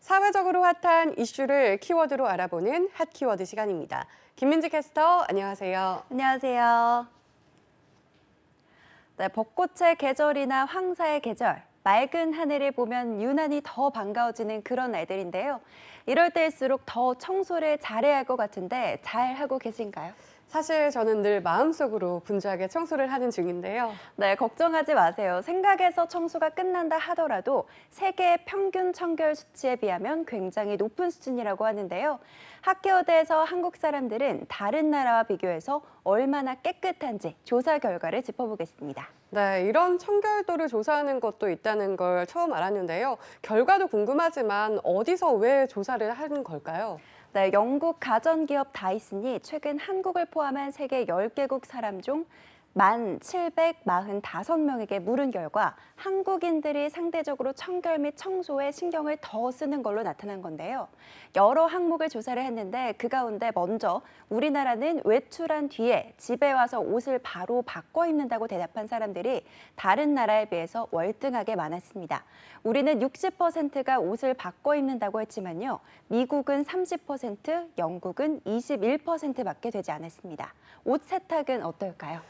사회적으로 핫한 이슈를 키워드로 알아보는 핫 키워드 시간입니다. 김민지 캐스터, 안녕하세요. 안녕하세요. 네, 벚꽃의 계절이나 황사의 계절, 맑은 하늘을 보면 유난히 더 반가워지는 그런 날들인데요. 이럴 때일수록 더 청소를 잘해야 할 것 같은데 잘 하고 계신가요? 사실 저는 늘 마음속으로 분주하게 청소를 하는 중인데요. 네, 걱정하지 마세요. 생각에서 청소가 끝난다 하더라도 세계 평균 청결 수치에 비하면 굉장히 높은 수준이라고 하는데요. 학교대에서 한국 사람들은 다른 나라와 비교해서 얼마나 깨끗한지 조사 결과를 짚어보겠습니다. 네, 이런 청결도를 조사하는 것도 있다는 걸 처음 알았는데요. 결과도 궁금하지만 어디서 왜 조사를 하는 걸까요? 네, 영국 가전기업 다이슨이 최근 한국을 포함한 세계 10개국 사람 중 1,745명에게 물은 결과 한국인들이 상대적으로 청결 및 청소에 신경을 더 쓰는 걸로 나타난 건데요. 여러 항목을 조사를 했는데 그 가운데 먼저 우리나라는 외출한 뒤에 집에 와서 옷을 바로 바꿔 입는다고 대답한 사람들이 다른 나라에 비해서 월등하게 많았습니다. 우리는 60%가 옷을 바꿔 입는다고 했지만요. 미국은 30%, 영국은 21%밖에 되지 않았습니다. 옷 세탁은 어떨까요?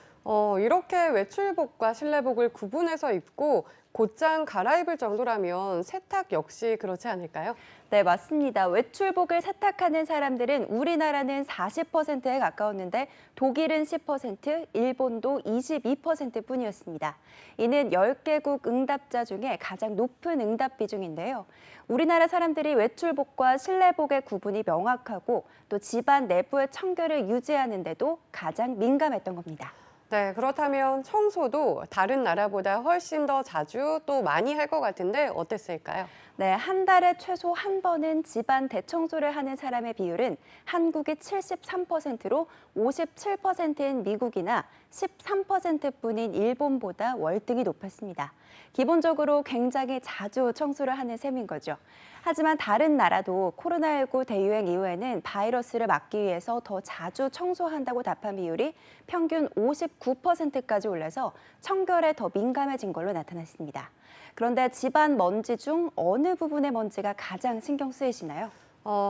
이렇게 외출복과 실내복을 구분해서 입고 곧장 갈아입을 정도라면 세탁 역시 그렇지 않을까요? 네, 맞습니다. 외출복을 세탁하는 사람들은 우리나라는 40%에 가까웠는데 독일은 10%, 일본도 22%뿐이었습니다. 이는 10개국 응답자 중에 가장 높은 응답 비중인데요. 우리나라 사람들이 외출복과 실내복의 구분이 명확하고 또 집안 내부의 청결을 유지하는 데도 가장 민감했던 겁니다. 네, 그렇다면 청소도 다른 나라보다 훨씬 더 자주 또 많이 할 것 같은데 어땠을까요? 네, 한 달에 최소 한 번은 집안 대청소를 하는 사람의 비율은 한국이 73%로 57%인 미국이나 13%뿐인 일본보다 월등히 높았습니다. 기본적으로 굉장히 자주 청소를 하는 셈인 거죠. 하지만 다른 나라도 코로나19 대유행 이후에는 바이러스를 막기 위해서 더 자주 청소한다고 답한 비율이 평균 59%까지 올라서 청결에 더 민감해진 걸로 나타났습니다. 그런데 집안 먼지 중 어느 부분의 먼지가 가장 신경 쓰이시나요?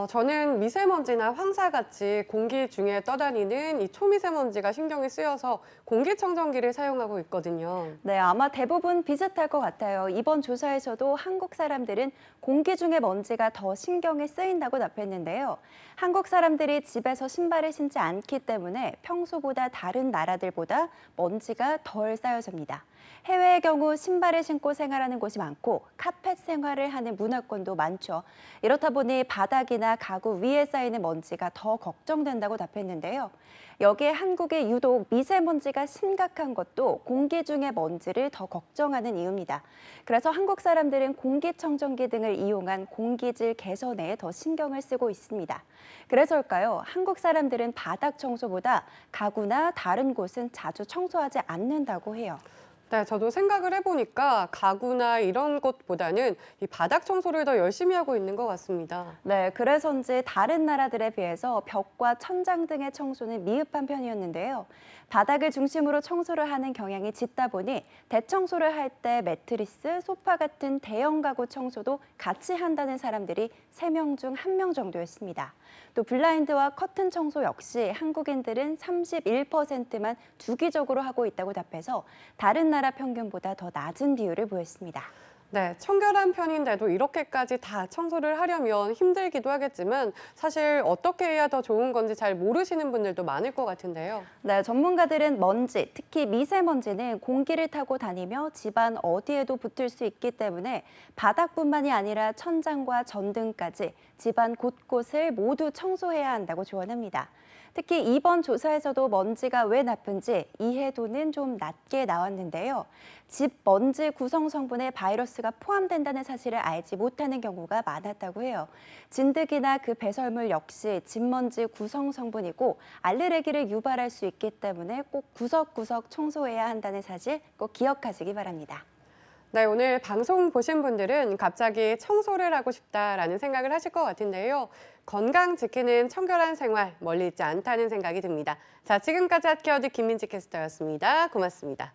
저는 미세먼지나 황사같이 공기 중에 떠다니는 이 초미세먼지가 신경이 쓰여서 공기청정기를 사용하고 있거든요. 네, 아마 대부분 비슷할 것 같아요. 이번 조사에서도 한국 사람들은 공기 중에 먼지가 더 신경이 쓰인다고 답했는데요. 한국 사람들이 집에서 신발을 신지 않기 때문에 평소보다 다른 나라들보다 먼지가 덜 쌓여집니다. 해외의 경우 신발을 신고 생활하는 곳이 많고 카펫 생활을 하는 문화권도 많죠. 이렇다 보니 바닥이나 가구 위에 쌓이는 먼지가 더 걱정된다고 답했는데요. 여기에 한국이 유독 미세먼지가 심각한 것도 공기 중의 먼지를 더 걱정하는 이유입니다. 그래서 한국 사람들은 공기청정기 등을 이용한 공기질 개선에 더 신경을 쓰고 있습니다. 그래서일까요? 한국 사람들은 바닥 청소보다 가구나 다른 곳은 자주 청소하지 않는다고 해요. 네, 저도 생각을 해보니까 가구나 이런 것보다는 이 바닥 청소를 더 열심히 하고 있는 것 같습니다. 네, 그래서인지 다른 나라들에 비해서 벽과 천장 등의 청소는 미흡한 편이었는데요. 바닥을 중심으로 청소를 하는 경향이 짙다 보니 대청소를 할 때 매트리스, 소파 같은 대형 가구 청소도 같이 한다는 사람들이 3명 중 1명 정도였습니다. 또 블라인드와 커튼 청소 역시 한국인들은 31%만 주기적으로 하고 있다고 답해서 다른 나라 평균보다 더 낮은 비율을 보였습니다. 네, 청결한 편인데도 이렇게까지 다 청소를 하려면 힘들기도 하겠지만 사실 어떻게 해야 더 좋은 건지 잘 모르시는 분들도 많을 것 같은데요. 네, 전문가들은 먼지, 특히 미세먼지는 공기를 타고 다니며 집안 어디에도 붙을 수 있기 때문에 바닥뿐만이 아니라 천장과 전등까지 집안 곳곳을 모두 청소해야 한다고 조언합니다. 특히 이번 조사에서도 먼지가 왜 나쁜지 이해도는 좀 낮게 나왔는데요. 집 먼지 구성 성분에 바이러스가 포함된다는 사실을 알지 못하는 경우가 많았다고 해요. 진드기나 그 배설물 역시 집먼지 구성 성분이고 알레르기를 유발할 수 있기 때문에 꼭 구석구석 청소해야 한다는 사실 꼭 기억하시기 바랍니다. 네, 오늘 방송 보신 분들은 갑자기 청소를 하고 싶다라는 생각을 하실 것 같은데요. 건강 지키는 청결한 생활 멀리 있지 않다는 생각이 듭니다. 자, 지금까지 핫케어드 김민지 캐스터였습니다. 고맙습니다.